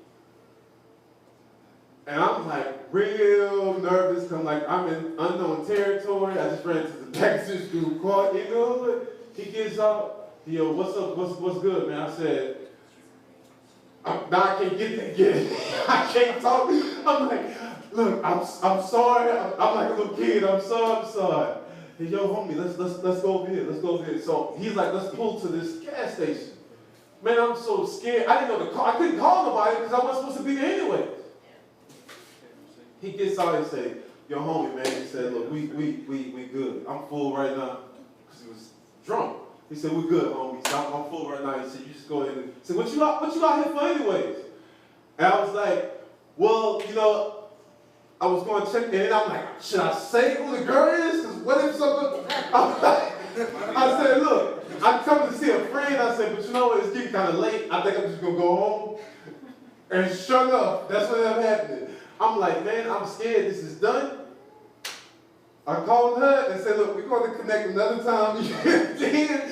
and I'm like real nervous, cause I'm in unknown territory. I just ran to the back of this dude car, you know. He gets out, yo, what's up, what's good, man? I said, now I can't get that yet. I can't talk. I'm like, look, I'm sorry. I'm like a little kid. I'm sorry. Hey, yo, homie, let's go over here. So he's like, let's pull to this gas station. Man, I'm so scared. I didn't know the car. I couldn't call nobody because I wasn't supposed to be there anyway. He gets out and say, yo, homie, man. He said, look, we good. I'm full right now because he was drunk. He said, we're good, homie. So I'm full right now. He said, you just go ahead and say, what you out here for anyways? And I was like, well, you know, I was going to check, and then I'm like, should I say who the girl is? Because what if something, I said, look, I'm coming to see a friend. I said, but you know what, it's getting kind of late. I think I'm just going to go home. And sure enough, that's what ended up happening. I'm like, man, I'm scared this is done. I called her and said, look, we're going to connect another time. Then,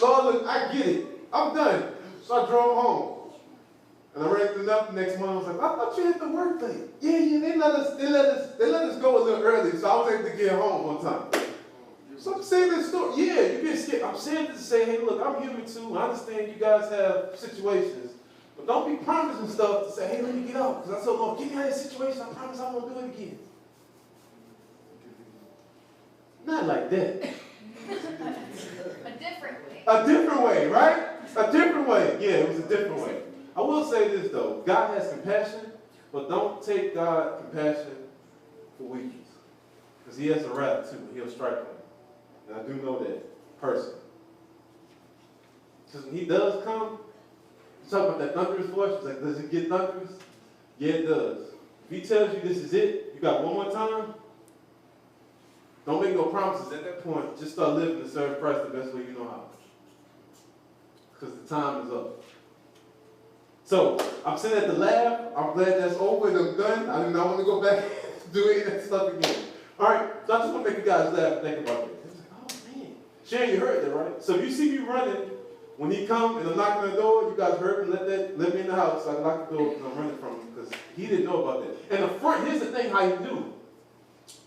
Lord, look, I get it. I'm done. So I drove home. And I ran through nothing next morning. I was like, I thought you had to work late. Yeah, they let us go a little early, so I was able to get home on time. So I'm saying this story. Yeah, you're being scared. I'm saying this to say, hey, look, I'm human too. I understand you guys have situations. But don't be promising stuff to say, hey, let me get out. Because I told Lord, get me out of this situation. I promise I won't do it again. Not like that. A different different way. A different way, right? A different way. Yeah, it was a different way. I will say this though, God has compassion, but don't take God's compassion for weakness. Because he has a wrath too, and he'll strike them. And I do know that personally. Because when he does come, you talk about that thunderous voice, it's like, does it get thunderous? Yeah, it does. If he tells you this is it, you got one more time, don't make no promises at that point. Just start living and serve Christ the best way you know how. Because the time is up. So, I'm sitting at the lab. I'm glad that's over and I'm done. I do not want to go back and do any of that stuff again. All right, so I just want to make you guys laugh and think about it. It's like, oh man. Sharon, you heard that, right? So if you see me running, when he come and I'm knocking on the door, you guys heard me, let me in the house so I can lock the door because I'm running from him because he didn't know about that. And the front, here's the thing how you do.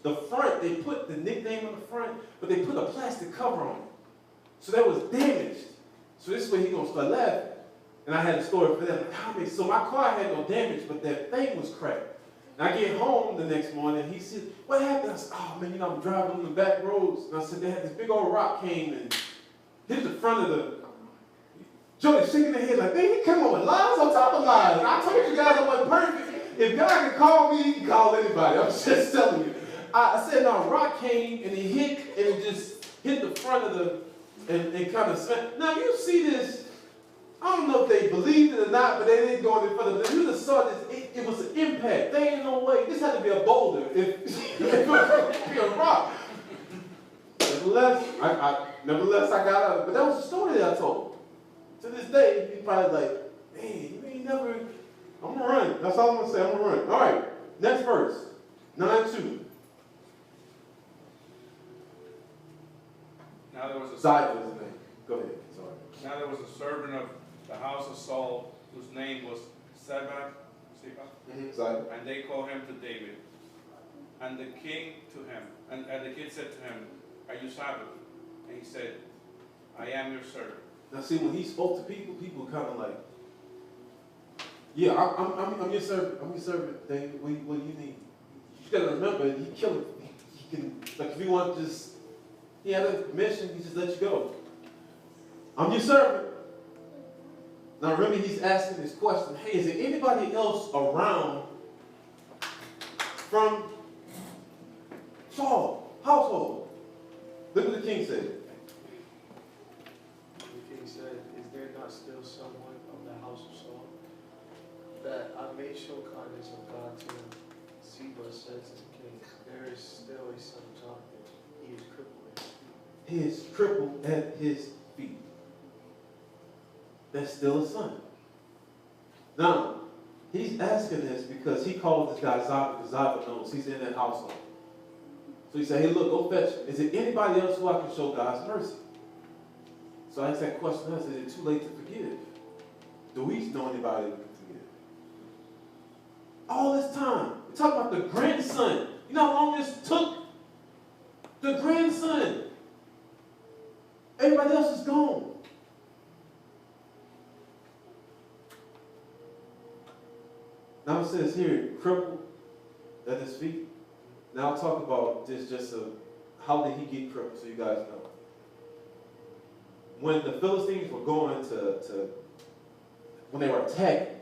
The front, they put the nickname on the front, but they put a plastic cover on it. So that was damaged. So this is where he gonna start laughing. And I had a story for them. Like, so my car had no damage, but that thing was cracked. And I get home the next morning, he said, what happened? I said, oh man, I'm driving on the back roads. And I said, they had this big old rock came and hit the front of the, Joey's shaking their head like, man, he came up with lies on top of lies. I told you guys I wasn't perfect. If God can call me, he can call anybody. I'm just telling you. I said, no, a rock came and it hit, and it just hit the front of the, and kind of smacked. Now you see this, I don't know if they believed it or not, but they didn't go in front of them. You just saw this, it was an impact. There ain't no way. This had to be a boulder if it could be a rock. Nevertheless, I got out of it. But that was the story that I told. To this day, he's probably like, man, you ain't never, I'm going to run. That's all I'm going to say, I'm going to run. All right, next verse, 9:2. Now there was a Zion is his name. Go ahead, sorry. Now there was a servant of the house of Saul whose name was Ziba, Zion. and they called him to David. And the king to him, and the kid said to him, are you Ziba? And he said, I am your servant. Now see, when he spoke to people, people were kind of like, yeah, I'm your servant. I'm your servant, David. What do you need? You got to remember, he killed him. He can, like if he wanted to just, he had a permission, he just let you go. I'm your servant. Now remember, he's asking this question, hey, is there anybody else around from Saul household? Look what the king said. The king said, is there not still someone of the house of Saul that I may show kindness of God to him? Ziba said to the king, there is still a son of Jonathan. He is crippled at his feet. He is crippled at his feet. That's still a son. Now, he's asking this because he called this guy Ziba because Ziba knows he's in that household. So he said, hey, look, go fetch him. Is there anybody else who I can show God's mercy? So I asked that question, I said, is it too late to forgive? Do we know anybody who can forgive? All this time, we're talking about the grandson. You know how long this took? The grandson. Everybody else is gone. Now it says here, crippled at his feet. Now I'll talk about this how did he get crippled so you guys know. When the Philistines were going when they were attacking,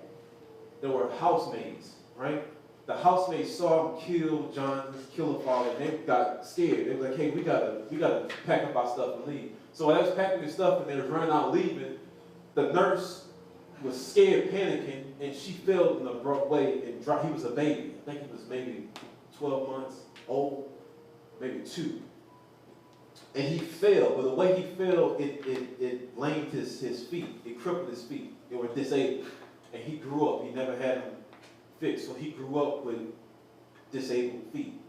there were housemaids, right? The housemaids saw him kill John, kill the father, and they got scared. They were like, hey, we gotta pack up our stuff and leave. So when they was packing their stuff and they was running out leaving, the nurse was scared, panicking, and she fell in an abrupt way and dropped. He was a baby. I think he was maybe 12 months old, maybe 2. And he fell, but the way he fell, it lamed his feet. It crippled his feet. They were disabled. And he grew up. He never had them fixed. So he grew up with disabled feet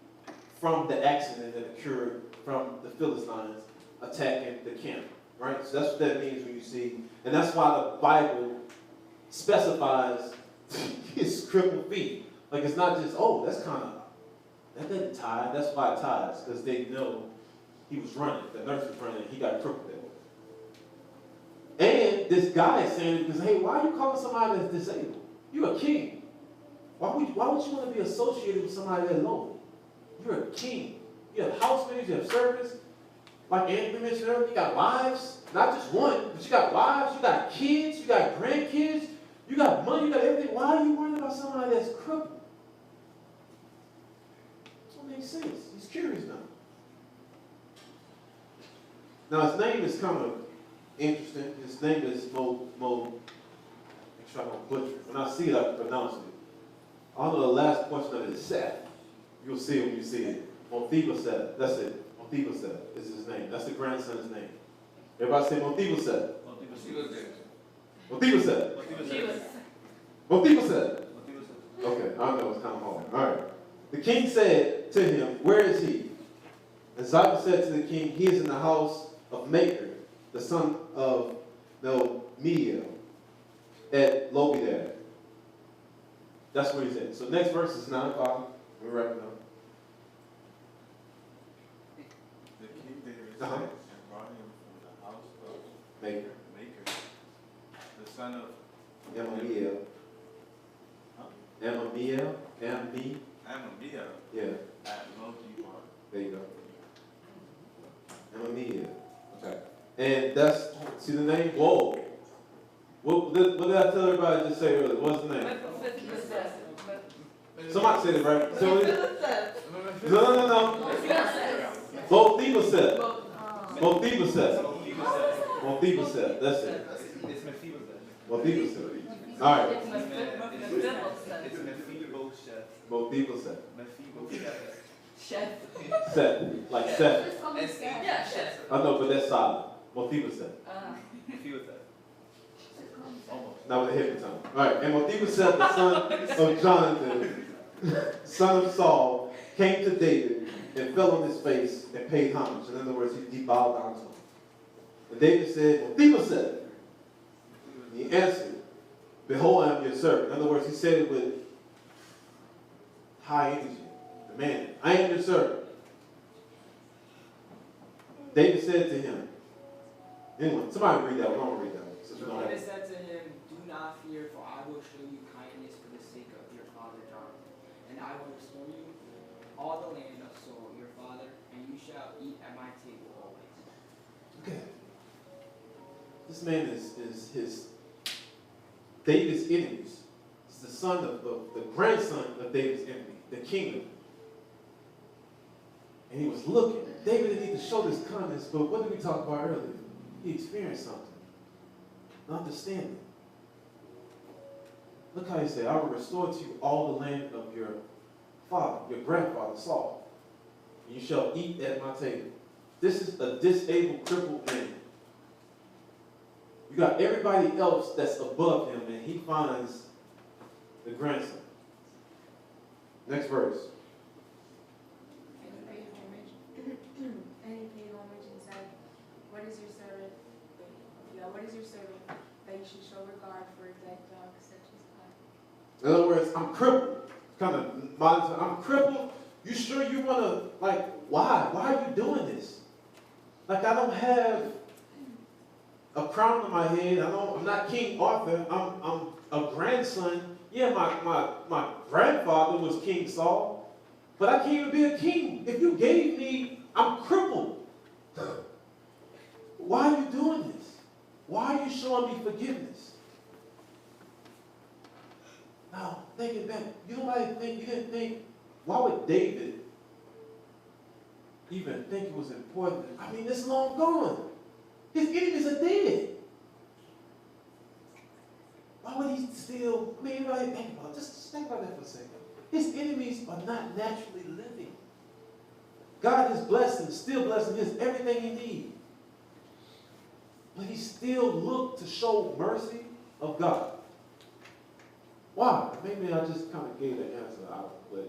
from the accident that occurred from the Philistines attacking the camp. Right? So that's what that means when you see. And that's why the Bible specifies his crippled feet. Like it's not just, oh, that didn't tie. That's why it ties. Because they know he was running. The nurse was running. He got crippled that way. And this guy is saying, because, hey, why are you calling somebody that's disabled? You're a king. Why would you want to be associated with somebody that's low? You're a king. You have housemaids, you have servants. Like Anthony mentioned earlier, you got wives, not just one, but you got wives, you got kids, you got grandkids, you got money, you got everything. Why are you worrying about somebody that's crippled? That don't make sense. He's curious now. Now his name is kind of interesting. His name is Mo. Make sure I don't butcher it. When I see it, I can pronounce it. I don't know the last portion of it is Seth. You'll see it when you see it. Seth. That's it. Seth is his name. That's the grandson's name. Everybody say Seth. Seth. Okay, I know it's kind of hard. All right. The king said to him, "Where is he?" And Ziba said to the king, "He is in the house of Maker, the son of Melchiel, at Lobedad." That's where he's at. So next verse is 9 and 5. We're wrapping up. The King David Uh-huh. said, and brought him from the house of Maker. the son of Amamiel. Huh? Amamiel. Amamiel Yeah, at Lo-Debar. there you go. Amamiel. Okay. And that's, see the name? Whoa. What did I tell everybody to say earlier? What's the name? Somebody said it right. So it is. No. Mephibosheth. That's it. It's Mephibosheth. Mephibosheth. All right. It's Mephibosheth. Mephibosheth. Mephibosheth. Seth. Like Seth. Just call me Seth. Yeah, chef. I know, but that's solid. Mephibosheth. Mephibosheth. Just call me Seth. Almost. Not with a heavy tongue. All right. And Mephibosheth, the son of Jonathan, son of Saul, came to David and fell on his face and paid homage. In other words, he bowed down to him. And David said, "Mephibosheth." And he answered, "Behold, I am your servant." In other words, he said it with high energy, demanding, "I am your servant." David said to him, anyone, somebody read that one. I want to read that one. Since we don't have David it. said to him, "Do not fear, for I will show you kindness for the sake of your father Jonathan, and I will restore you all the land of Saul your father, and you shall eat at my table always." Okay. This man is his David's enemies. He's the son of the grandson of David's enemy, the king. And he was looking. David didn't need to show this kindness, but what did we talk about earlier? He experienced something. Understanding. Look how he said, "I will restore to you all the land of your father, your grandfather Saul. And you shall eat at my table." This is a disabled, crippled man. You got everybody else that's above him, and he finds the grandson. Next verse. And he paid homage. And he paid homage and said, "What is your servant? What is your servant that you should show regard for a dead dog such as I?" In other words, I'm crippled. Kind of, I'm crippled. You sure you want to, like, why? Why are you doing this? Like, I don't have a crown on my head. I'm not King Arthur. I'm a grandson. Yeah, my grandfather was King Saul, but I can't even be a king. If you gave me, I'm crippled. Why are you doing this? Why are you showing me forgiveness? Now, thinking back, you didn't think, why would David even think it was important? I mean, it's long gone. His enemies are dead. Why would he still, I mean, everybody think about it. Just think about that for a second. His enemies are not naturally living. God is blessing, still blessing. He has everything he needs. But he still looked to show mercy of God. Why? Maybe I just kind of gave the answer out, but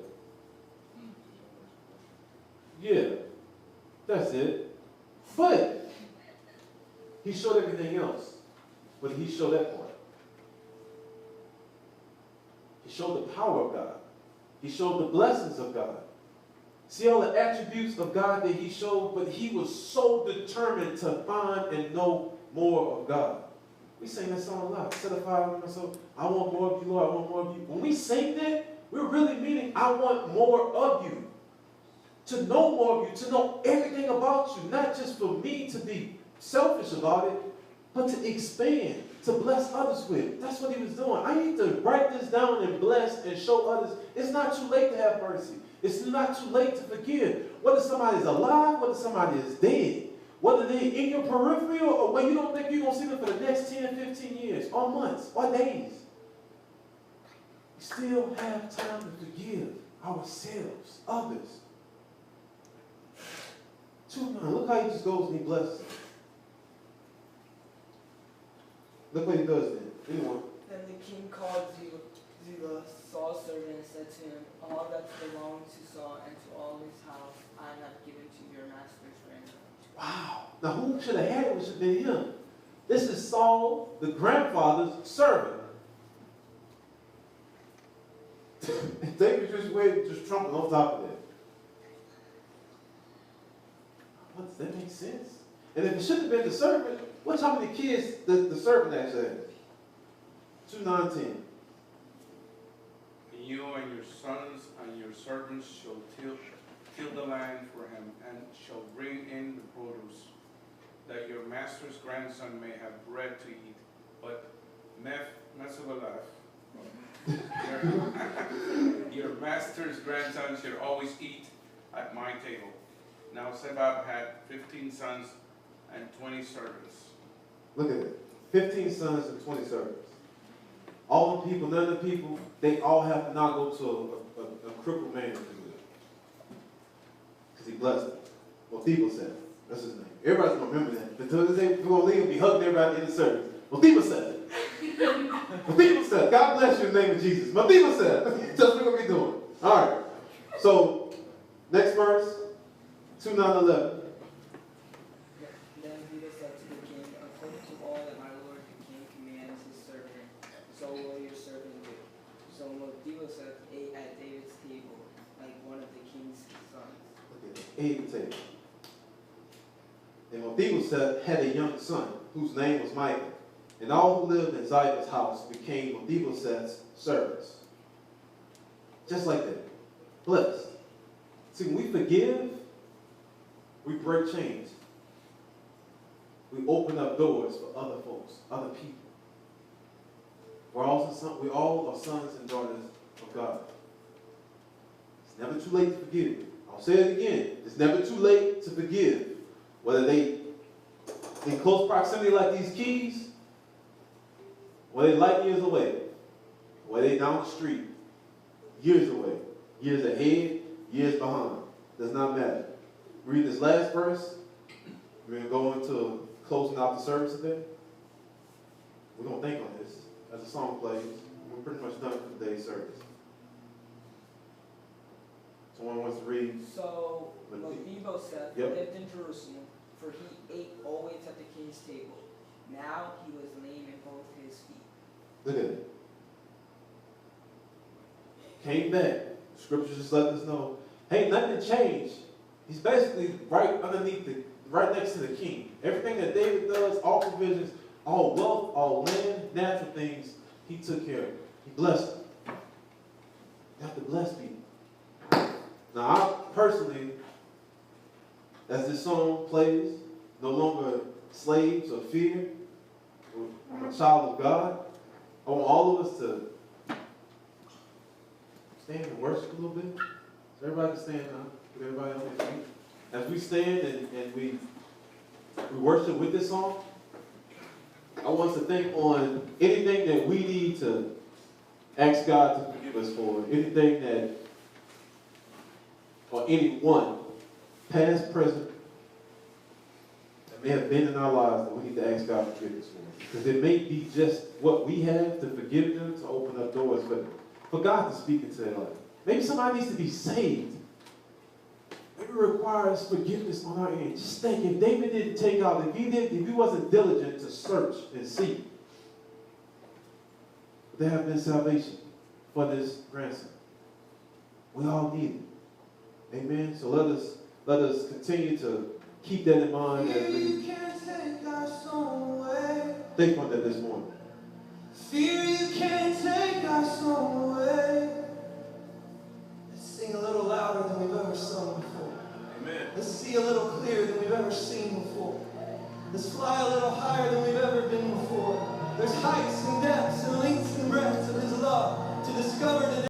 yeah, that's it. But he showed everything else, but he showed that part. He showed the power of God. He showed the blessings of God. See all the attributes of God that he showed, but he was so determined to find and know more of God. We sing that song a lot. Set a fire on myself. I want more of you, Lord. I want more of you. When we sing that, we're really meaning, I want more of you. to know more of you, to know everything about you, not just for me to be selfish about it, but to expand, to bless others with. That's what he was doing. I need to write this down and bless and show others. It's not too late to have mercy. It's not too late to forgive. Whether somebody's alive, whether somebody is dead, whether they're in your peripheral or when you don't think you're going to see them for the next 10, 15 years, or months, or days. We still have time to forgive ourselves, others. 2:9. Look how he just goes and he blesses them. Look what he does then. Anyone? Then the king called Ziba, Saul's servant, and said to him, all that belonged to Saul and to all his house I have given to your master's grandson. Wow. Now who should have had it? It should have been him. This is Saul, the grandfather's servant. And David just went just trumping on top of that. What, does that make sense? And if it should have been the servant, watch how many kids the servant actually has. 2, 9, 10. You and your sons and your servants shall till the land for him, and shall bring in the produce, that your master's grandson may have bread to eat. But Mephibosheth, your master's grandson shall always eat at my table. Now Sebab had 15 sons and 20 servants. Look at it. 15 sons and 20 servants. All the people, none of the people, they all have to now go to a crippled man to do it. Because he blessed them. Mephibosheth. That's his name. Everybody's going to remember that. Until this day, we're going to leave and be hugging everybody in the service. Mephibosheth. Mephibosheth. God bless you in the name of Jesus. Mephibosheth. That's what we're going to be doing. All right. So, next verse. 2, 9, 11. Then Ziba said to the king, according to all that my lord the king commands his servant, so will your servant do. So Mephibosheth ate at David's table, like one of the king's sons. Okay, ate at the table. And Mephibosheth had a young son, whose name was Micah. And all who lived in Ziba's house became Mephibosheth's servants. Just like that. Blessed. See, when we forgive, we break chains. We open up doors for other folks, other people. We all are sons and daughters of God. It's never too late to forgive. I'll say it again. It's never too late to forgive. Whether they in close proximity like these keys, or they light years away, or they down the street, years away, years ahead, years behind. Does not matter. Read this last verse. We're going to go into closing out the service today. We're going to think on this as the song plays. We're pretty much done for today's service. Someone wants to read? So Mephibosheth Yep. lived in Jerusalem, for he ate always at the king's table. Now he was lame in both his feet. Look at it. Came back. Scripture just let us know, hey, nothing changed. He's basically right underneath right next to the king. Everything that David does, all provisions, all wealth, all land, natural things, he took care of. He blessed them. You have to bless people. Now, I personally, as this song plays, no longer slaves or fear. I'm a child of God. I want all of us to stand and worship a little bit. So everybody can stand now. Get everybody on their feet. As we stand and we worship with this song, I want us to think on anything that we need to ask God to forgive us for, anything that, or anyone, past, present, that may have been in our lives that we need to ask God forgiveness for. Because it may be just what we have to forgive them, to open up doors for God to speak into their life. Maybe somebody needs to be saved. Maybe it requires forgiveness on our end. Just think, if David didn't take out, if he wasn't diligent to search and seek, would there have been salvation for this grandson? We all need it. Amen. So let us continue to keep that in mind as we think on that this morning. Fear you can't take our soul away. Let's sing a little louder than we've ever sung before. Let's see a little clearer than we've ever seen before. Let's fly a little higher than we've ever been before. There's heights and depths and lengths and breadths of His love to discover today.